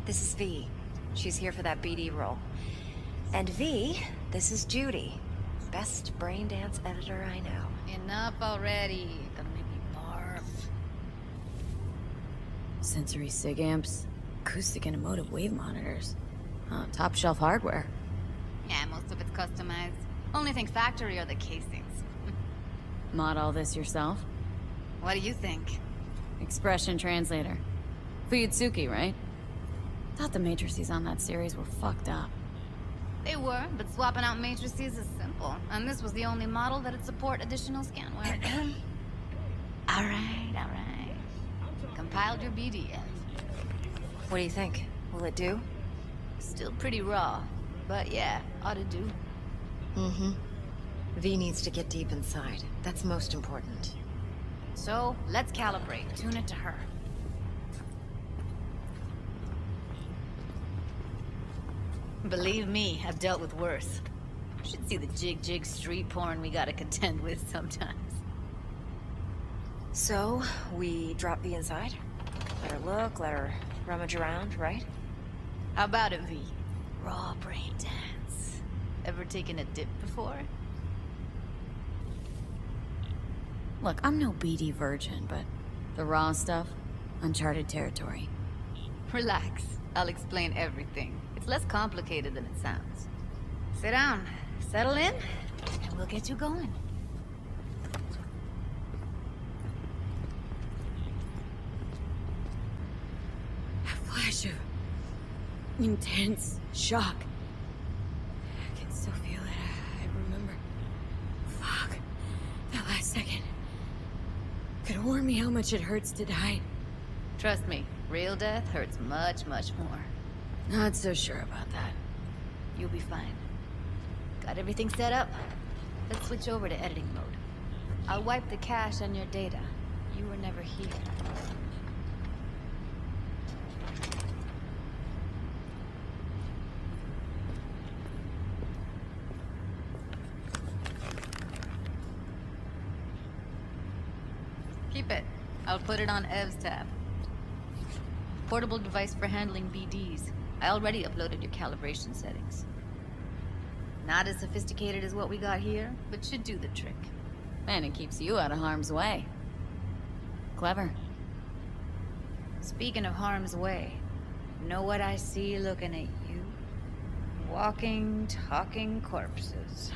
This is V. She's here for that BD role. And V, this is Judy. Best brain dance editor I know. Enough already. Gonna make me barf. Sensory sig amps, acoustic and emotive wave monitors. Top shelf hardware. Yeah, most of it's customized. Only thing factory are the casings. Mod all this yourself? What do you think? Expression translator. Fuyutsuki, right? Thought the matrices on that series were fucked up. They were, but swapping out matrices is simple. And this was the only model that'd support additional scanware. Alright. Compiled your BD yet? What do you think? Will it do? Still pretty raw. But yeah, ought to do. Mm-hmm. V needs to get deep inside. That's most important. So, let's calibrate. Tune it to her. Believe me, I've dealt with worse. Should see the jig street porn we gotta contend with sometimes. So, we drop V inside? Let her look, let her rummage around, right? How about it, V? Raw brain dance. Ever taken a dip before? Look, I'm no BD virgin, but the raw stuff, uncharted territory. Relax. I'll explain everything. It's less complicated than it sounds. Sit down, settle in, and we'll get you going. A flash of intense shock. I can still feel it. I remember. Fuck. That last second. Could warn me how much it hurts to die. Trust me, real death hurts much, much more. Not so sure about that. You'll be fine. Got everything set up? Let's switch over to editing mode. I'll wipe the cache on your data. You were never here. Keep it. I'll put it on Ev's tab. Portable device for handling BDs. I already uploaded your calibration settings. Not as sophisticated as what we got here, but should do the trick. And it keeps you out of harm's way. Clever. Speaking of harm's way, know what I see looking at you? Walking, talking corpses.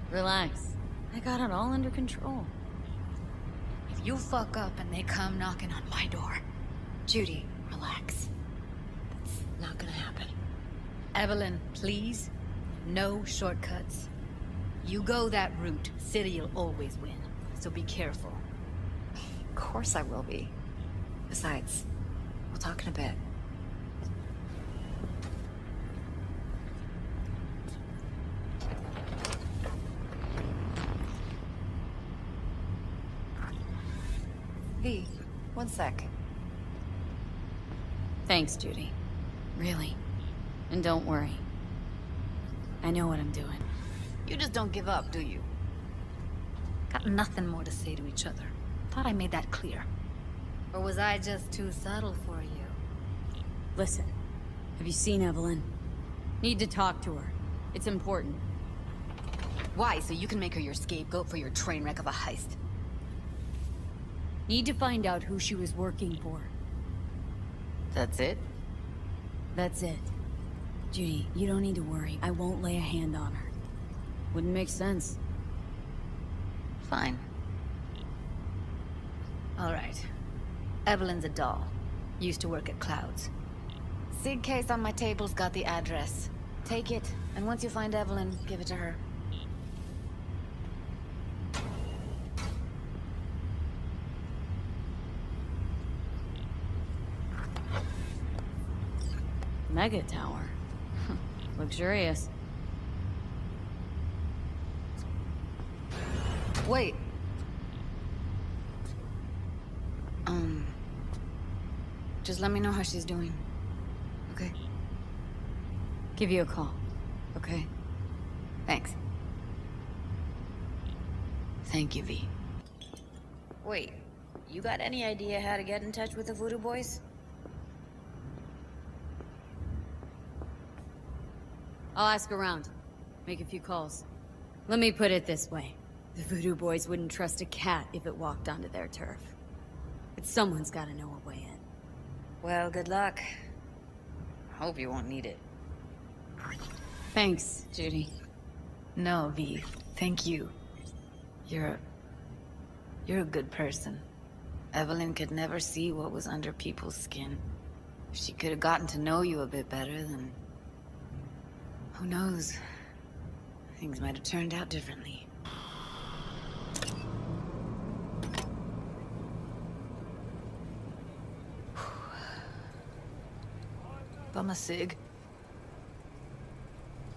Relax. I got it all under control. If you fuck up and they come knocking on my door... Judy, relax. That's not gonna happen. Evelyn, please. No shortcuts. You go that route, City'll always win. So be careful. Of course I will be. Besides, we'll talk in a bit. V, one sec. Thanks, Judy. Really. And don't worry. I know what I'm doing. You just don't give up, do you? Got nothing more to say to each other. Thought I made that clear. Or was I just too subtle for you? Listen. Have you seen Evelyn? Need to talk to her. It's important. Why? So you can make her your scapegoat for your train wreck of a heist? Need to find out who she was working for. That's it? That's it. Judy, you don't need to worry. I won't lay a hand on her. Wouldn't make sense. Fine. All right. Evelyn's a doll. Used to work at Clouds. Sig case on my table's got the address. Take it, and once you find Evelyn, give it to her. Mega tower. Luxurious. Wait. Just let me know how she's doing. Okay? Give you a call. Okay? Thanks. Thank you, V. Wait, you got any idea how to get in touch with the Voodoo Boys? I'll ask around. Make a few calls. Let me put it this way. The Voodoo Boys wouldn't trust a cat if it walked onto their turf. But someone's gotta know a way in. Well, good luck. Hope you won't need it. Thanks, Judy. No, V. Thank you. You're a good person. Evelyn could never see what was under people's skin. If she could have gotten to know you a bit better, then... who knows? Things might have turned out differently. Bum a cig.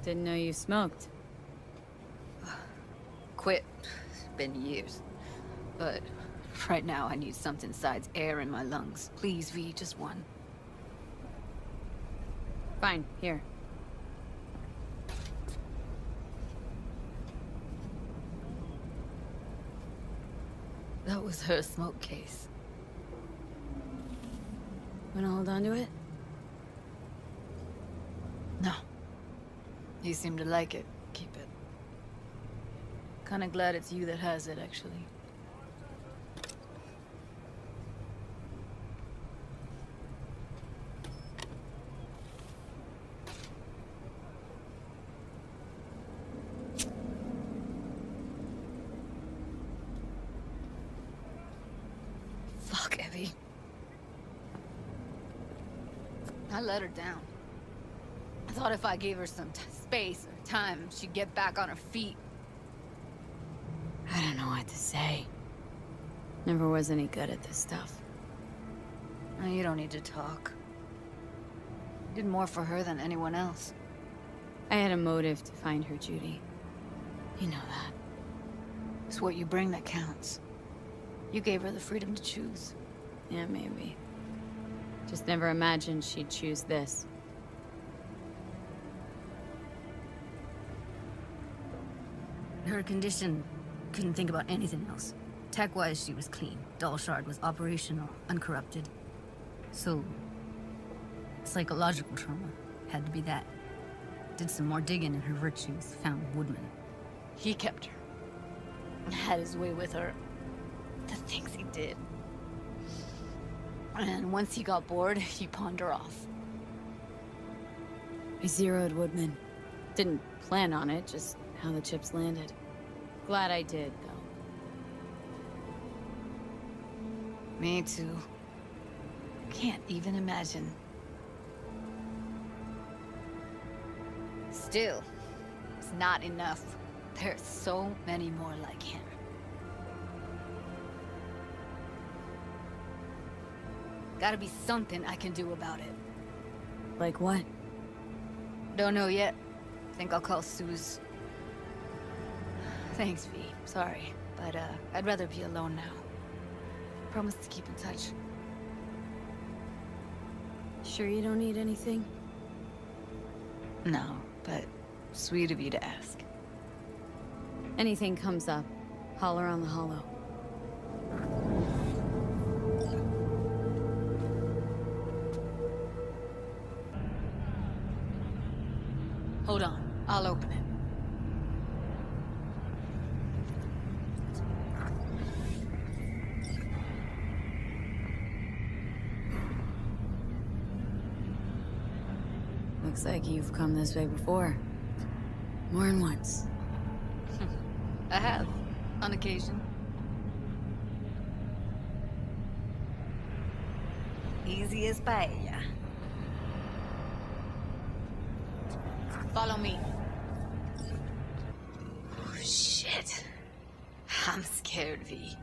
Didn't know you smoked. Quit. It's been years. But right now I need something besides air in my lungs. Please, V, just one. Fine, here. That was her smoke case. Wanna hold on to it? No. You seem to like it. Keep it. Kinda glad it's you that has it, actually. Fuck, Evie. I let her down. I thought if I gave her some space or time, she'd get back on her feet. I don't know what to say. Never was any good at this stuff. No, you don't need to talk. You did more for her than anyone else. I had a motive to find her, Judy. You know that. It's what you bring that counts. You gave her the freedom to choose. Yeah, maybe. Just never imagined she'd choose this. Her condition, couldn't think about anything else. Tech-wise, she was clean. Doll Shard was operational, uncorrupted. So, psychological trauma had to be that. Did some more digging in her virtues, found Woodman. He kept her. Had his way with her. The things he did. And once he got bored, he pawned her off. I zeroed Woodman. Didn't plan on it, just how the chips landed. Glad I did, though. Me too. Can't even imagine. Still, it's not enough. There's so many more like him. Gotta be something I can do about it. Like what? Don't know yet. Think I'll call Suze. Thanks, V. Sorry, but I'd rather be alone now. Promise to keep in touch. Sure you don't need anything? No, but sweet of you to ask. Anything comes up, holler on the hollow. Hold on, I'll open it. Looks like you've come this way before. More than once. I have, on occasion. Easy as paella. Follow me. Oh, shit. I'm scared, V.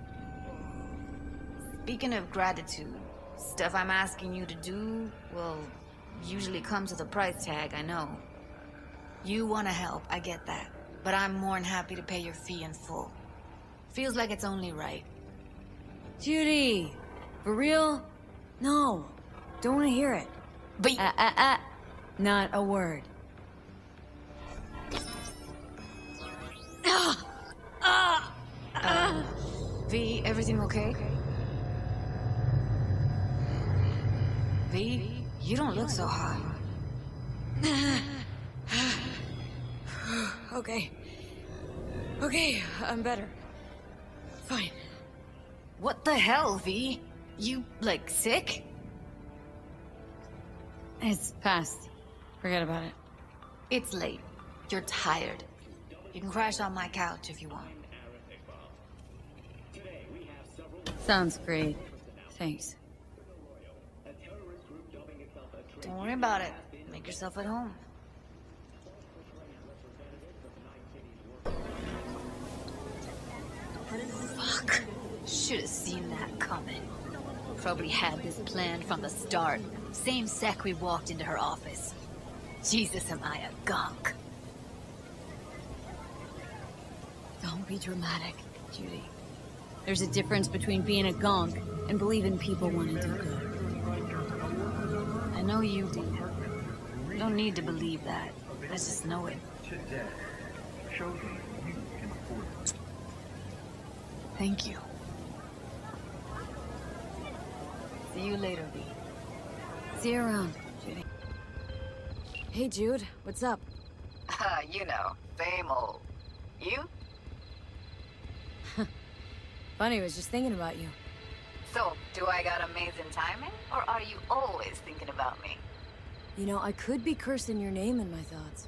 Speaking of gratitude, stuff I'm asking you to do, well, usually comes with a price tag, I know. You want to help, I get that. But I'm more than happy to pay your fee in full. Feels like it's only right. Judy! For real? No. Don't want to hear it. But Not a word. V, everything okay? V, you don't look so hot. Okay. Okay, I'm better. Fine. What the hell, V? You, like, sick? It's past. Forget about it. It's late. You're tired. You can crash on my couch if you want. Sounds great. Thanks. Don't worry about it. Make yourself at home. Fuck. Should have seen that coming. Probably had this planned from the start. Same sec we walked into her office. Jesus, am I a gunk? Don't be dramatic, Judy. There's a difference between being a gonk and believing people want to do good. I know you do. You don't need to believe that. I just know it. Today, show them you can afford it. Thank you. See you later, V. See you around, Judy. Hey, Jude. What's up? You know, same old. You? Funny, I was just thinking about you. So, do I got amazing timing? Or are you always thinking about me? You know, I could be cursing your name in my thoughts.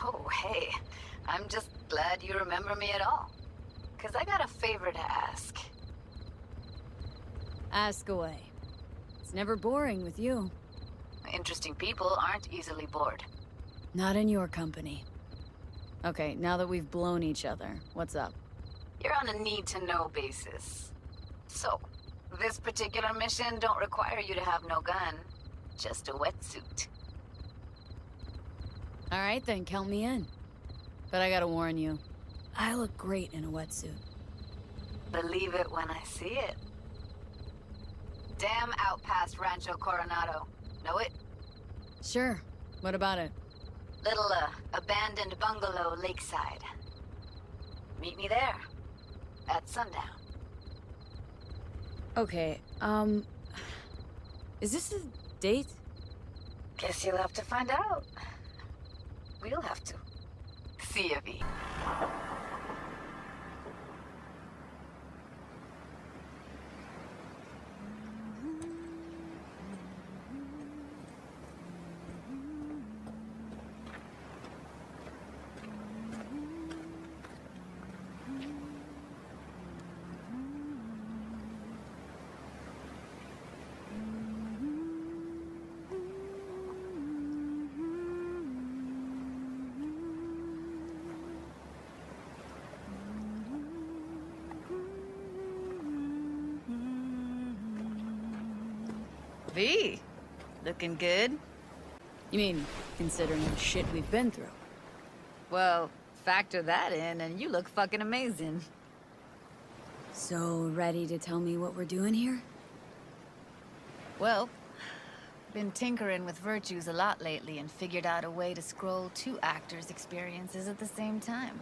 Oh, hey. I'm just glad you remember me at all. 'Cause I got a favor to ask. Ask away. It's never boring with you. Interesting people aren't easily bored. Not in your company. Okay, now that we've blown each other, what's up? You're on a need-to-know basis. So, this particular mission don't require you to have no gun. Just a wetsuit. All right, then, count me in. But I gotta warn you, I look great in a wetsuit. Believe it when I see it. Dam out past Rancho Coronado. Know it? Sure. What about it? Little, abandoned bungalow lakeside. Meet me there. At sundown. Okay, is this a date? Guess you'll have to find out. We'll have to. See ya, V. V, looking good? You mean, considering the shit we've been through? Well, factor that in and you look fucking amazing. So, ready to tell me what we're doing here? Well, been tinkering with virtues a lot lately and figured out a way to scroll two actors' experiences at the same time.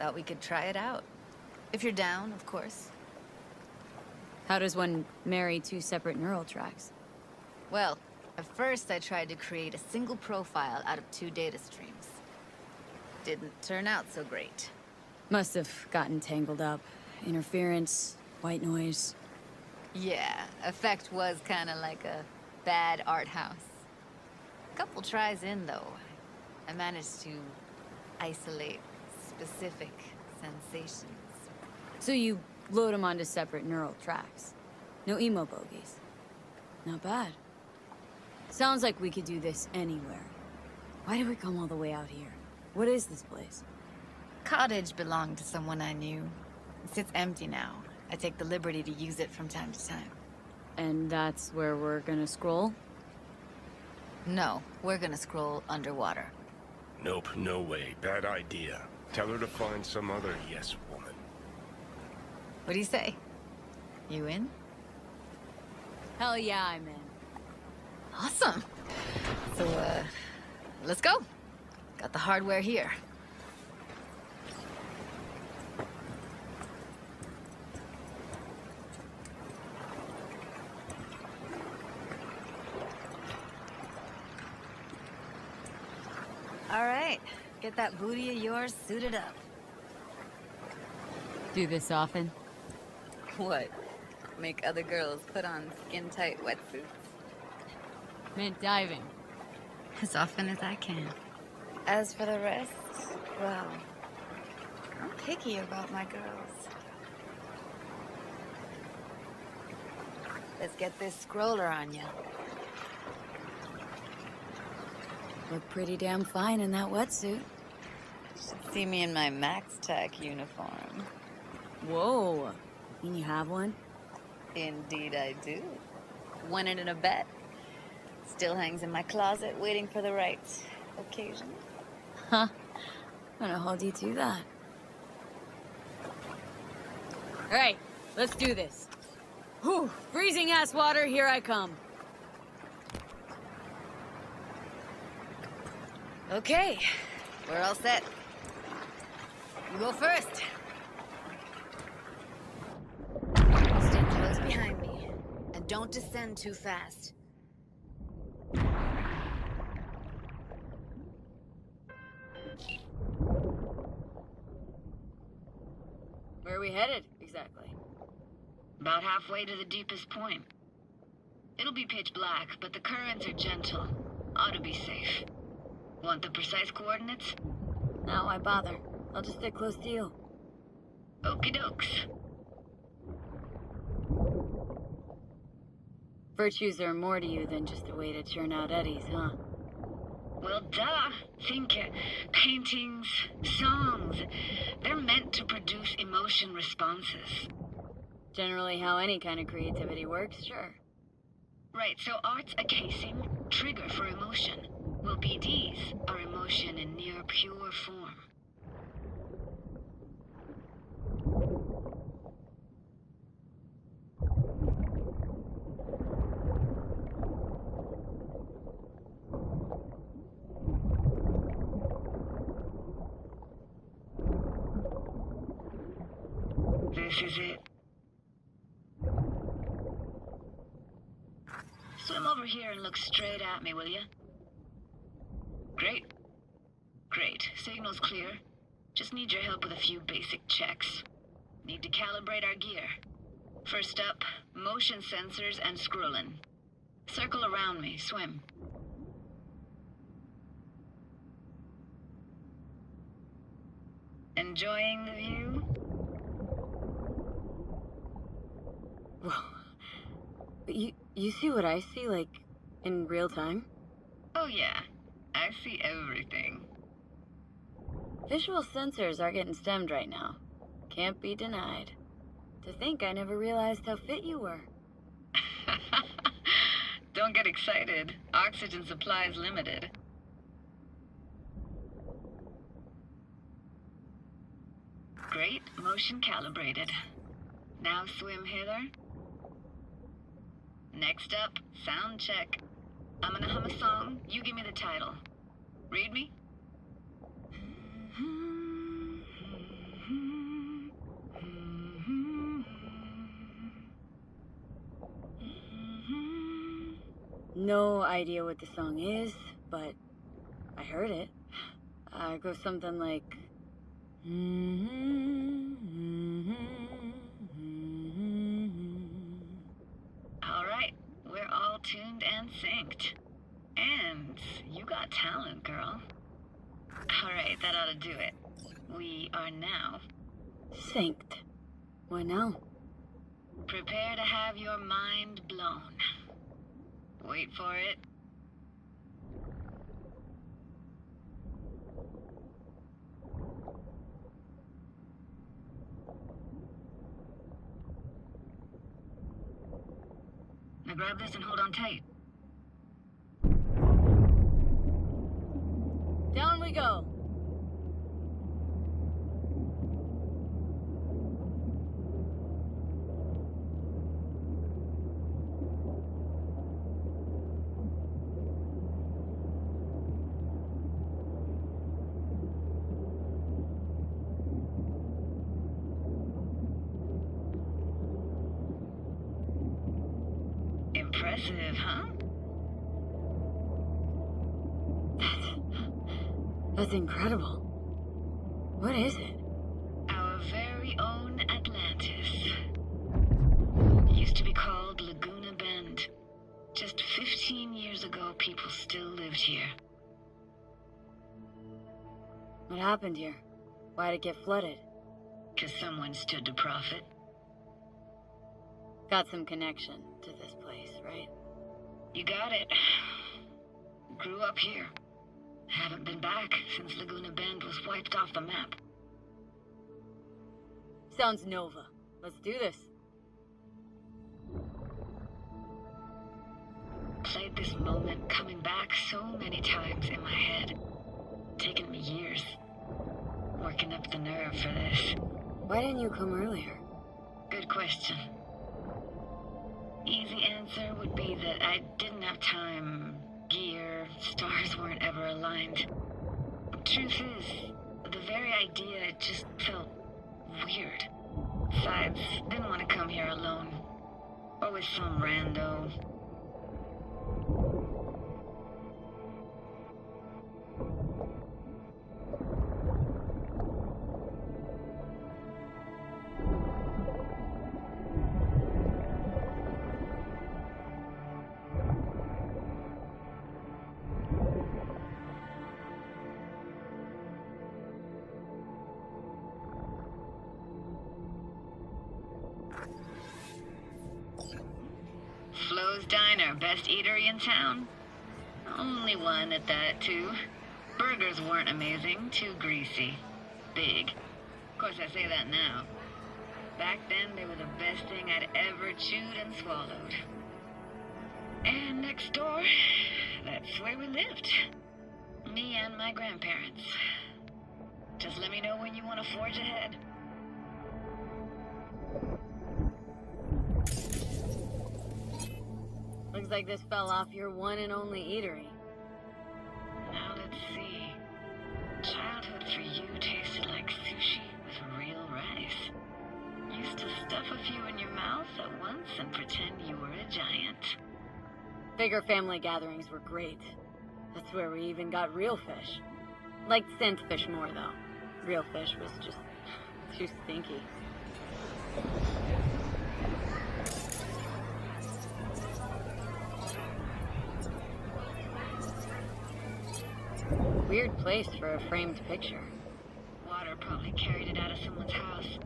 Thought we could try it out. If you're down, of course. How does one marry two separate neural tracks? Well, at first I tried to create a single profile out of two data streams. Didn't turn out so great. Must have gotten tangled up. Interference, white noise. Yeah, effect was kinda like a bad art house. Couple tries in, though, I managed to isolate specific sensations. So you load them onto separate neural tracks. No emo bogies. Not bad. Sounds like we could do this anywhere. Why did we come all the way out here? What is this place? Cottage belonged to someone I knew. It sits empty now. I take the liberty to use it from time to time. And that's where we're gonna scroll? No, we're gonna scroll underwater. Nope, no way. Bad idea. Tell her to find some other yes woman. What do you say? You in? Hell yeah, I'm in. Awesome. So, let's go. Got the hardware here. All right, Get that booty of yours suited up. Do this often? What? Make other girls put on skin-tight wetsuits? Meant diving. As often as I can. As for the rest, well, I'm picky about my girls. Let's get this scroller on you. Look pretty damn fine in that wetsuit. Should see me in my Max Tech uniform. Whoa. Mean you have one? Indeed I do. Won it in a bet. Still hangs in my closet, waiting for the right occasion. Huh. I'm gonna hold you to that. Alright, let's do this. Whew, freezing ass water, here I come. Okay, we're all set. You go first. Stand close behind me, and don't descend too fast. Where are we headed, exactly? About halfway to the deepest point. It'll be pitch black, but the currents are gentle. Ought to be safe. Want the precise coordinates? No, why bother? I'll just stick close to you. Okie dokes. Virtues are more to you than just a way to churn out eddies, huh? Well, duh. Think paintings, songs. They're meant to produce emotion responses. Generally how any kind of creativity works, sure. Right, so art's a casing, trigger for emotion. Well, BDs are emotion in near pure form. This is it. Swim over here and look straight at me, will you? Great. Great. Signal's clear. Just need your help with a few basic checks. Need to calibrate our gear. First up, motion sensors and scrolling. Circle around me. Swim. Enjoying the view? Whoa. But you see what I see, like, in real time? Oh yeah. I see everything. Visual sensors are getting stemmed right now. Can't be denied. To think I never realized how fit you were. Don't get excited. Oxygen supply is limited. Great, motion calibrated. Now swim hither. Next up, sound check. I'm gonna hum a song, you give me the title. Read me? No idea what the song is, but I heard it. It goes something like... All right, we're all tuned and synced. And you got talent, girl. All right, that ought to do it. We are now. Synced. What now? Prepare to have your mind blown. Wait for it. Now grab this and hold on tight. Down we go. Impressive, huh? That's incredible. What is it? Our very own Atlantis. Used to be called Laguna Bend. Just 15 years ago, people still lived here. What happened here? Why'd it get flooded? 'Cause someone stood to profit. Got some connection to this place, right? You got it. Grew up here. Haven't been back since Laguna Bend was wiped off the map. Sounds Nova. Let's do this. Played this moment coming back so many times in my head. Taken me years. Working up the nerve for this. Why didn't you come earlier? Good question. Easy answer would be that I didn't have time, gear, stars weren't ever aligned. Truth is, the very idea just felt weird. Besides, didn't want to come here alone. Or with some rando. Flo's Diner, best eatery in town? Only one at that, too. Burgers weren't amazing, too greasy. Big. Of course, I say that now. Back then, they were the best thing I'd ever chewed and swallowed. And next door, that's where we lived. Me and my grandparents. Just let me know when you want to forge ahead. Looks like this fell off your one and only eatery. Now let's see. Childhood for you tasted like sushi with real rice. Used to stuff a few in your mouth at once and pretend you were a giant. Bigger family gatherings were great. That's where we even got real fish. Liked scent fish more, though. Real fish was just too stinky. Weird place for a framed picture. Water probably carried it out of someone's house.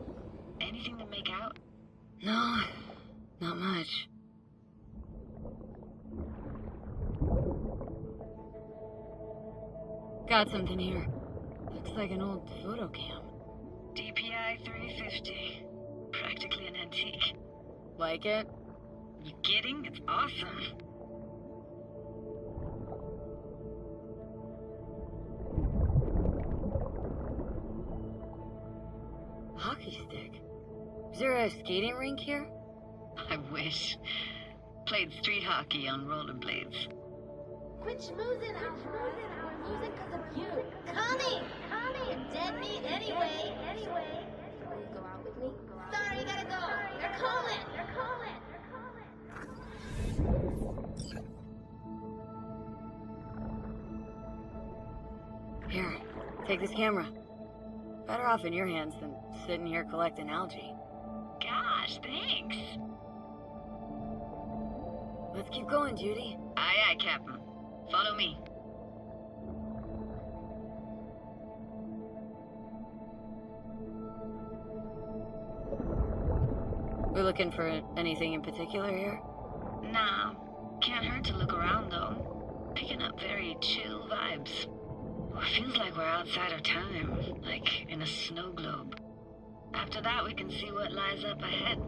Anything to make out? No, not much. Got something here. Looks like an old photo cam. DPI 350. Practically an antique. Like it? You kidding? It's awesome. Hockey stick. Is there a skating rink here? I wish. Played street hockey on rollerblades. Quit schmoozing, Alfred. We're losing because of you. Coming! You're dead meat anyway. Will you go out with me? Sorry, gotta go. They're calling. Here, take this camera. Better off in your hands than sitting here collecting algae. Gosh, thanks. Let's keep going, Judy. Aye, aye, Captain. Follow me. We're looking for anything in particular here? Nah, can't hurt to look around though. Picking up very chill vibes. Feels like we're outside of time, like in a snow globe. After that, we can see what lies up ahead.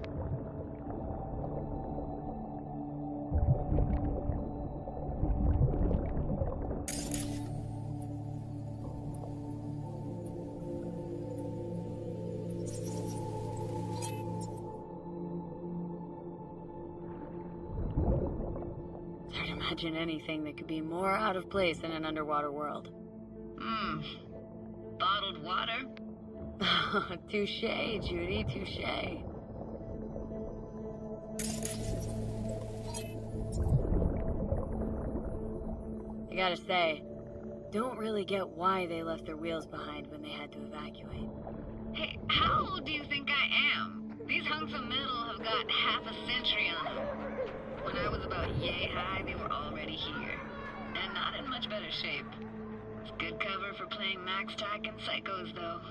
It's hard to imagine anything that could be more out of place in an underwater world. Bottled water? Touche, Judy, touche. I gotta say, don't really get why they left their wheels behind when they had to evacuate. Hey, how old do you think I am? These hunks of metal have got half a century on them. When I was about yay high, they were already here. And not in much better shape. It's good cover for playing Max Tack and Psychos, though.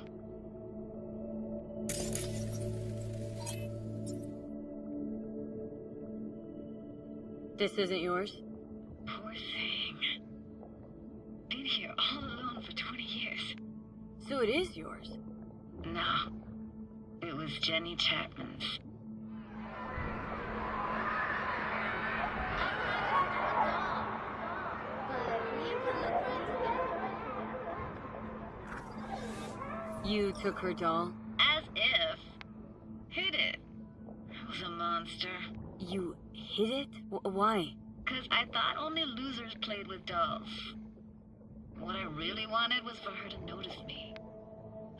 This isn't yours? Poor thing. Been here all alone for 20 years. So it is yours. No. It was Jenny Chapman's. You took her doll? As if. Hid it. I was a monster. You hid it? Why? 'Cause I thought only losers played with dolls. What I really wanted was for her to notice me.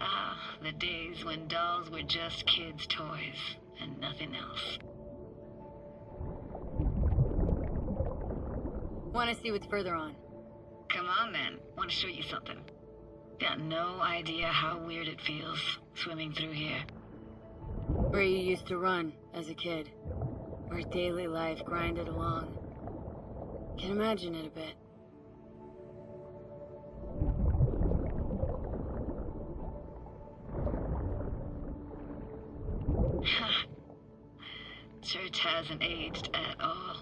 Ah, the days when dolls were just kids' toys and nothing else. Want to see what's further on? Come on then, want to show you something. Got no idea how weird it feels swimming through here. Where you used to run as a kid. Where daily life grinded along. Can imagine it a bit. Church hasn't aged at all.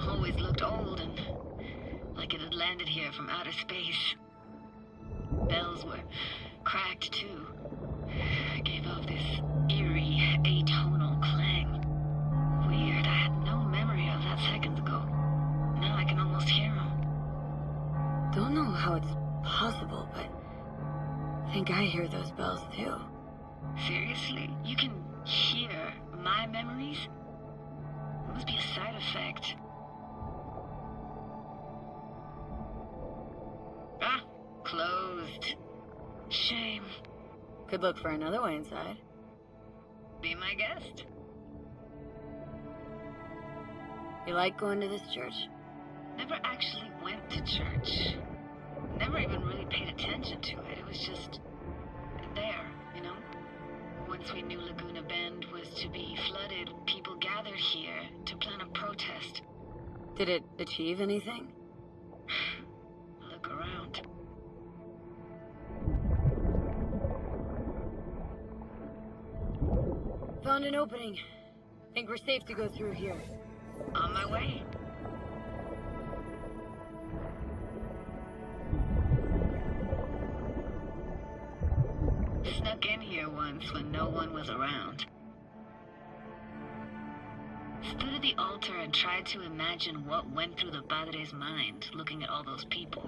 Always looked old and like it had landed here from outer space. Bells were cracked too. Gave off this eerie, atonal clang. Weird, I had no memory of that seconds ago. Now I can almost hear them. Don't know how it's possible, but I think I hear those bells too. Seriously, you can hear my memories? It must be a side effect. Ah, closed. Shame. Could look for another way inside. Be my guest. You like going to this church? Never actually went to church. Never even really paid attention to it. It was just there, you know? Once we knew Laguna Bend was to be flooded, people gathered here to plan a protest. Did it achieve anything? Look around. Found an opening. Think we're safe to go through here. On my way. Snuck in here once when no one was around. Stood at the altar and tried to imagine what went through the Padre's mind looking at all those people.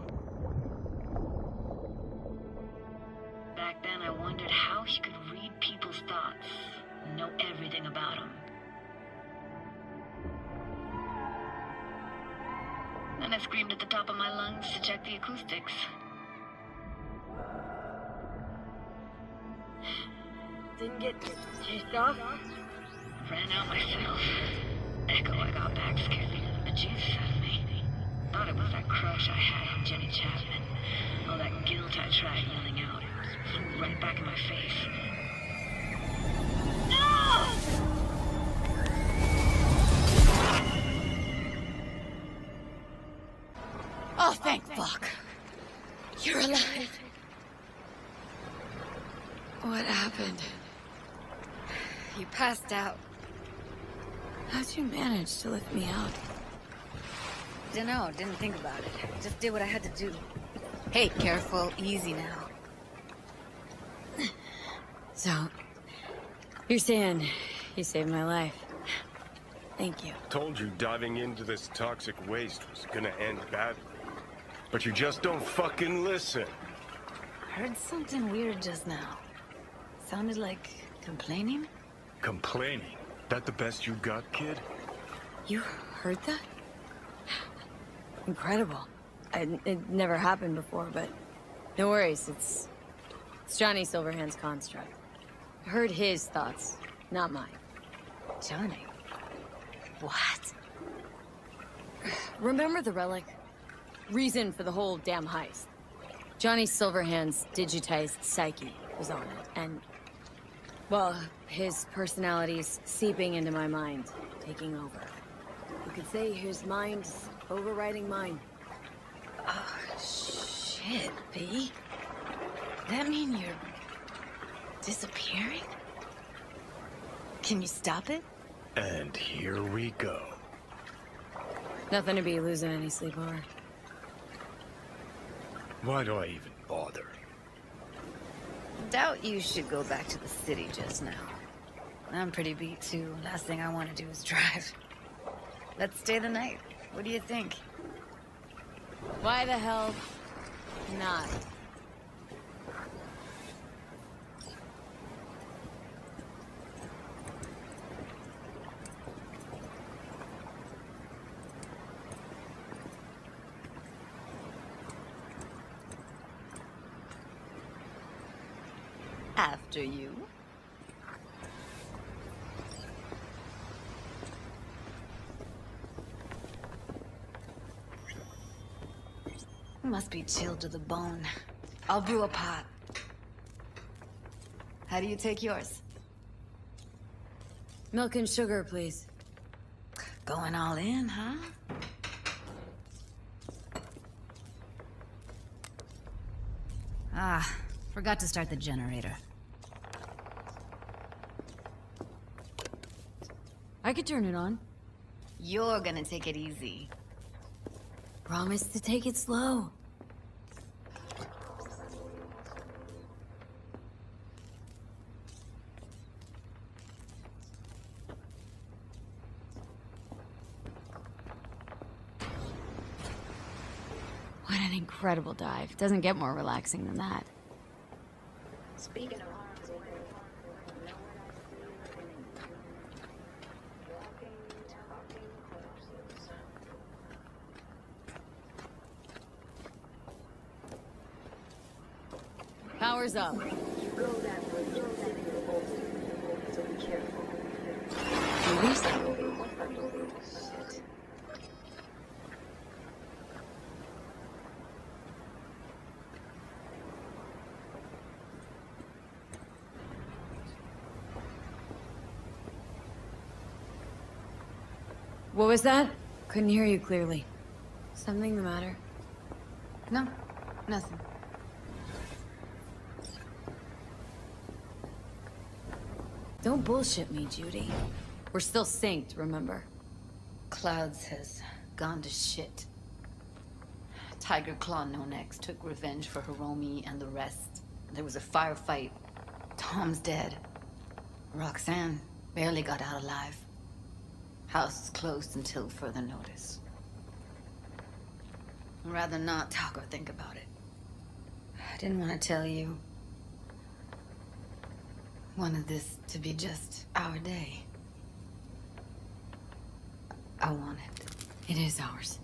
Back then I wondered how he could read people's thoughts, know everything about them. Then I screamed at the top of my lungs to check the acoustics. Didn't get chased off? Ran out myself. Echo I got back scared the bejesus out of me. Thought it was that crush I had on Jenny Chapman. All that guilt I tried yelling out. It flew right back in my face. Oh, thank fuck. You're alive. What happened? You passed out. How'd you manage to lift me out? Dunno, didn't think about it. Just did what I had to do. Hey, careful, easy now. So, you're saying you saved my life. Thank you. Told you diving into this toxic waste was gonna end badly. But you just don't fucking listen. Heard something weird just now. Sounded like complaining? Complaining? That the best you got, kid? You heard that? Incredible. It never happened before, but no worries. It's Johnny Silverhand's construct. I heard his thoughts, not mine. Johnny. What? Remember the relic? reason for the whole damn heist. Johnny Silverhand's digitized psyche was on it, and... well, his personality's seeping into my mind, taking over. You could say his mind's overriding mine. Oh, shit, V. That mean you're... disappearing? Can you stop it? And here we go. Nothing to be losing any sleep over. Why do I even bother? Doubt you should go back to the city just now. I'm pretty beat too. Last thing I want to do is drive. Let's stay the night. What do you think? Why the hell not? After you. Must be chilled to the bone. I'll brew a pot. How do you take yours? Milk and sugar, please. Going all in, huh? Ah, forgot to start the generator. I could turn it on. You're gonna take it easy. Promise to take it slow. What an incredible dive. Doesn't get more relaxing than that. Speaking of Power's up. What was that? Couldn't hear you clearly. Something the matter? No, nothing. Don't bullshit me, Judy. We're still synced, remember? Clouds has gone to shit. Tiger Claw No Next took revenge for Hiromi and the rest. There was a firefight. Tom's dead. Roxanne barely got out alive. House is closed until further notice. I'd rather not talk or think about it. I didn't want to tell you. Wanted this to be just our day. I want it. It is ours.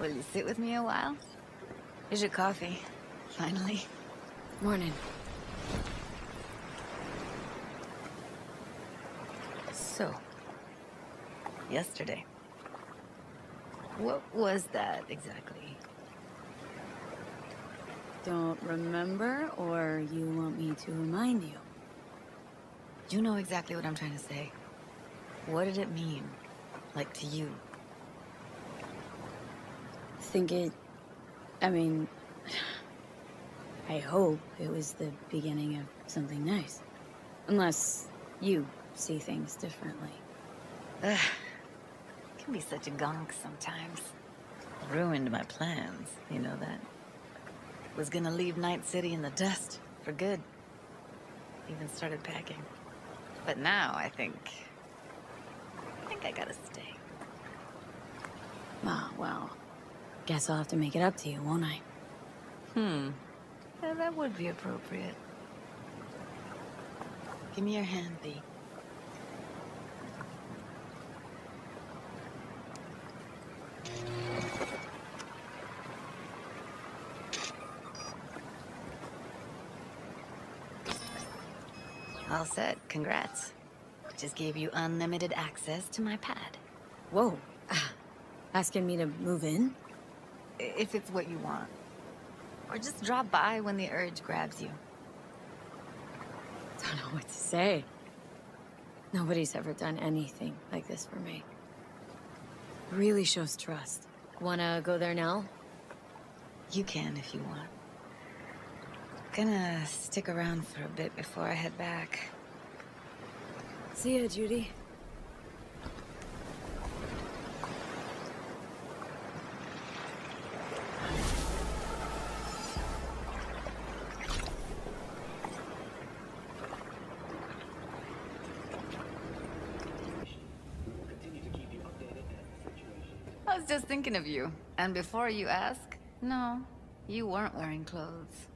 Will you sit with me a while? Here's your coffee. Finally. Morning. So, yesterday. What was that exactly? Don't remember, or you want me to remind you? You know exactly what I'm trying to say. What did it mean? Like to you? I mean, I hope it was the beginning of something nice. Unless you see things differently. Ugh. Can be such a gonk sometimes. Ruined my plans, you know that. Was gonna leave Night City in the dust, for good. Even started packing. But now I think I gotta stay. Ah, well, guess I'll have to make it up to you, won't I? Yeah, that would be appropriate. Give me your hand, V. All set. Congrats. Just gave you unlimited access to my pad. Whoa. Asking me to move in? If it's what you want. Or just drop by when the urge grabs you. Don't know what to say. Nobody's ever done anything like this for me. Really shows trust. Wanna go there now? You can if you want. Gonna stick around for a bit before I head back. See ya, Judy. I was just thinking of you. And before you ask, no, you weren't wearing clothes.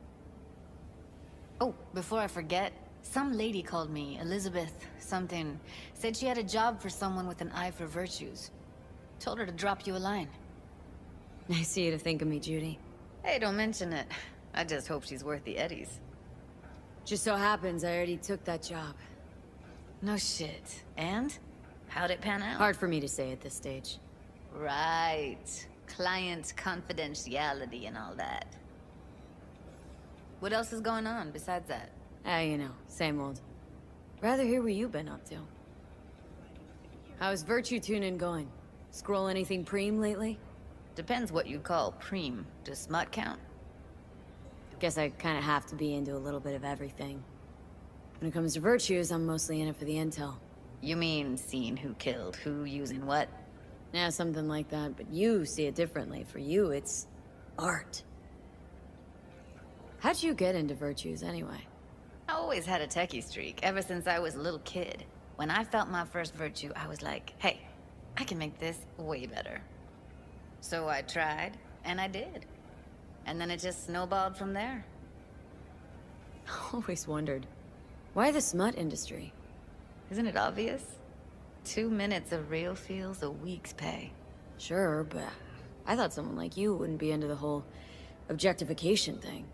Oh, before I forget, some lady called me, Elizabeth something. Said she had a job for someone with an eye for virtues. Told her to drop you a line. Nice of you to think of me, Judy. Hey, don't mention it. I just hope she's worth the eddies. Just so happens I already took that job. No shit. And? How'd it pan out? Hard for me to say at this stage. Right. Client confidentiality and all that. What else is going on besides that? You know, same old. Rather hear what you've been up to. How's Virtue Tuning going? Scroll anything preem lately? Depends what you call preem. Does smut count? Guess I kinda have to be into a little bit of everything. When it comes to virtues, I'm mostly in it for the intel. You mean seeing who killed, who using what? Yeah, something like that, but you see it differently. For you, it's art. How'd you get into virtues anyway? I always had a techie streak, ever since I was a little kid. When I felt my first virtue, I was like, hey, I can make this way better. So I tried, and I did. And then it just snowballed from there. Always wondered, why the smut industry? Isn't it obvious? 2 minutes of real feels a week's pay. Sure, but I thought someone like you wouldn't be into the whole objectification thing.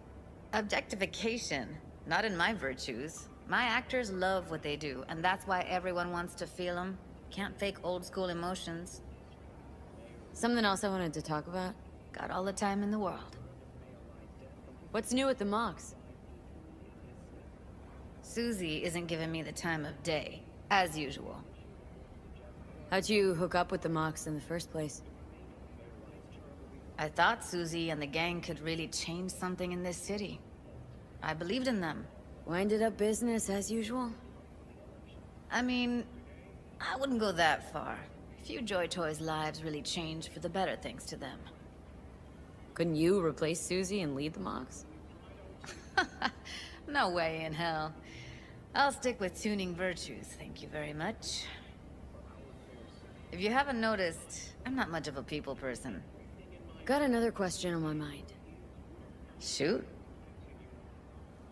Objectification? Not in my virtues. My actors love what they do, and that's why everyone wants to feel them. Can't fake old school emotions. Something else I wanted to talk about? Got all the time in the world. What's new at the Mox? Susie isn't giving me the time of day, as usual. How'd you hook up with the Mox in the first place? I thought Susie and the gang could really change something in this city. I believed in them. Winded up business as usual? I mean, I wouldn't go that far. Few Joy Toys' lives really changed for the better thanks to them. Couldn't you replace Susie and lead the Mox? No way in hell. I'll stick with tuning virtues, thank you very much. If you haven't noticed, I'm not much of a people person. Got another question on my mind. Shoot.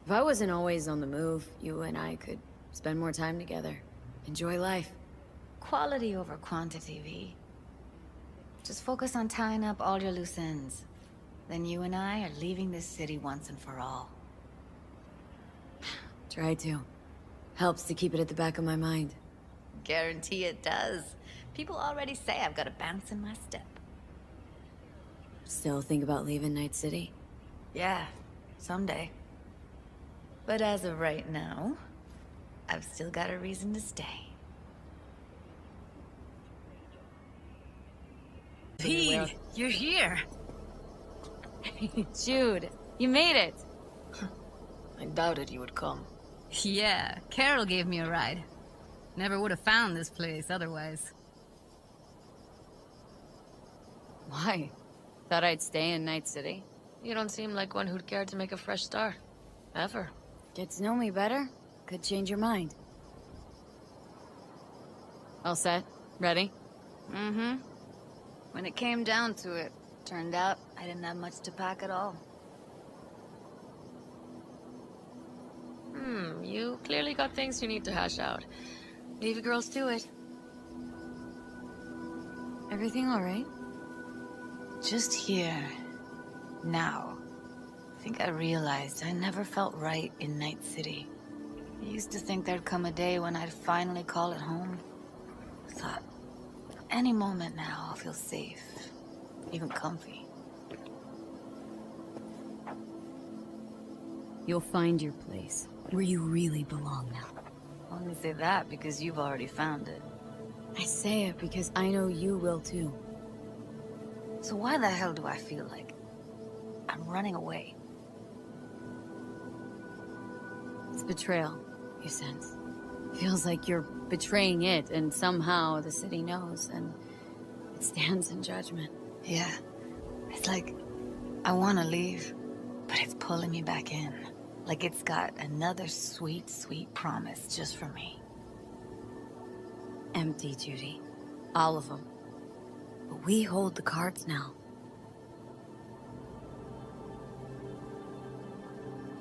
If I wasn't always on the move, you and I could spend more time together. Enjoy life. Quality over quantity, V. Just focus on tying up all your loose ends. Then you and I are leaving this city once and for all. Try to. Helps to keep it at the back of my mind. Guarantee it does. People already say I've got a bounce in my step. Still think about leaving Night City? Yeah, someday. But as of right now, I've still got a reason to stay. P, you're here. Jude, you made it. I doubted you would come. Yeah, Carol gave me a ride. Never would have found this place otherwise. Why? Thought I'd stay in Night City. You don't seem like one who'd care to make a fresh start. Ever. Get to know me better? Could change your mind. All set? Ready? Mm-hmm. When it came down to it, turned out I didn't have much to pack at all. You clearly got things you need to hash out. Leave you girls to it. Everything all right? Just here, now, I think I realized I never felt right in Night City. I used to think there'd come a day when I'd finally call it home. I thought, any moment now I'll feel safe, even comfy. You'll find your place, where you really belong now. Only say that because you've already found it. I say it because I know you will too. So why the hell do I feel like I'm running away? It's betrayal, you sense. Feels like you're betraying it, and somehow the city knows, and it stands in judgment. Yeah, it's like I want to leave, but it's pulling me back in. Like it's got another sweet, sweet promise just for me. Empty, Judy. All of them. But we hold the cards now.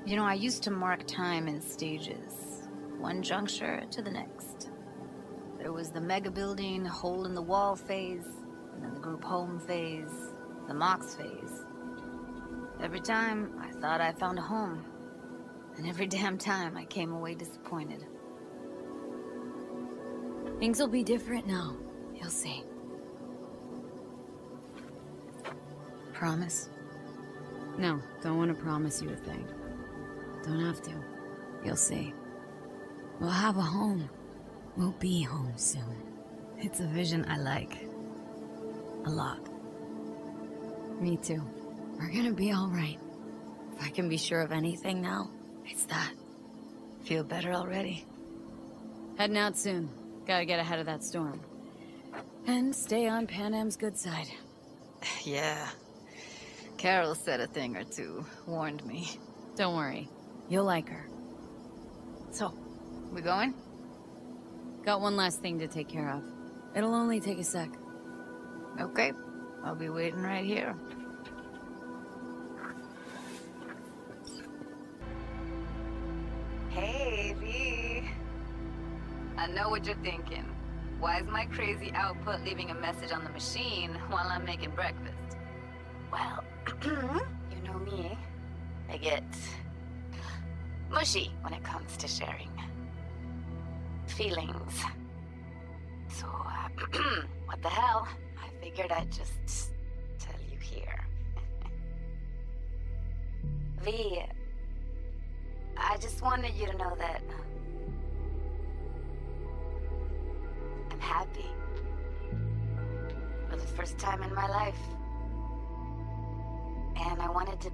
You know, I used to mark time in stages, one juncture to the next. There was the mega building, hole in the wall phase, and then the group home phase, the Mox phase. Every time, I thought I found a home. And every damn time, I came away disappointed. Things will be different now. You'll see. Promise? No, don't want to promise you a thing. Don't have to. You'll see. We'll have a home. We'll be home soon. It's a vision I like. A lot. Me too. We're gonna be all right. If I can be sure of anything now, it's that. Feel better already? Heading out soon. Gotta get ahead of that storm. And stay on Pan Am's good side. Yeah. Carol said a thing or two, warned me. Don't worry. You'll like her. So, we going? Got one last thing to take care of. It'll only take a sec. Okay. I'll be waiting right here. Hey, V. I know what you're thinking. Why is my crazy output leaving a message on the machine while I'm making breakfast? Well, you know me. I get mushy when it comes to sharing feelings. So, what the hell? I figured I'd just tell you here. V, I just wanted you to know that I'm happy. For the first time in my life. And I wanted to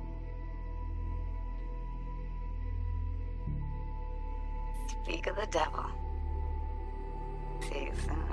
speak of the devil. See you soon.